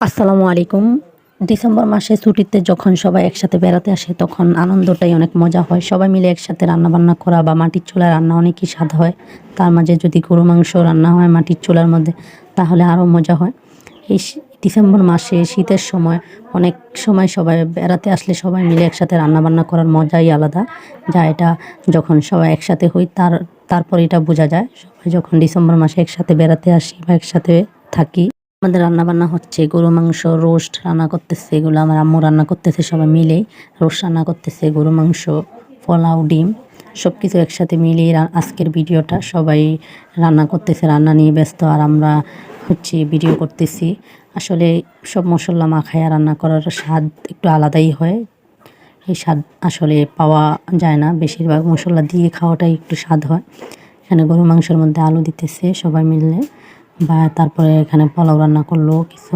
আসসালামু আলাইকুম। ডিসেম্বর মাসে ছুটিতে যখন সবাই একসাথে বেড়াতে আসে তখন আনন্দটাই অনেক মজা হয়। সবাই মিলে একসাথে রান্নাবান্না করা বা মাটির চুলায় রান্না অনেকই স্বাদ হয়। তার মাঝে যদি গরু মাংস রান্না হয় মাটির চুলার মধ্যে তাহলে আরও মজা হয়। এই ডিসেম্বর মাসে শীতের সময় অনেক সময় সবাই বেড়াতে আসলে সবাই মিলে একসাথে রান্নাবান্না করার মজাই আলাদা। যা এটা যখন সবাই একসাথে হই তারপর এটা বোঝা যায়। সবাই যখন ডিসেম্বর মাসে একসাথে বেড়াতে আসি বা একসাথে থাকি। আমাদের রান্নাবান্না হচ্ছে গরু মাংস, রোস্ট রান্না করতেছে, এগুলো আমার আম্মু রান্না করতেছে সবাই মিলেই। রোস্ট রান্না করতেছে, গরু মাংস, পোলাও, ডিম সবকিছু একসাথে মিলিয়ে আজকের ভিডিওটা। সবাই রান্না করতেছে, রান্না নিয়ে ব্যস্ত, আর আমরা ভিডিও করতেছি। আসলে সব মশলা মাখায়া রান্না করার স্বাদ একটু আলাদাই হয়। এই স্বাদ আসলে পাওয়া যায় না, বেশিরভাগ মশলা দিয়ে খাওয়াটাই একটু স্বাদ হয়। এখানে গরু মাংসের মধ্যে আলু দিতেছে সবাই মিলে, বা তারপরে এখানে পোলাও রান্না করলো কিছু।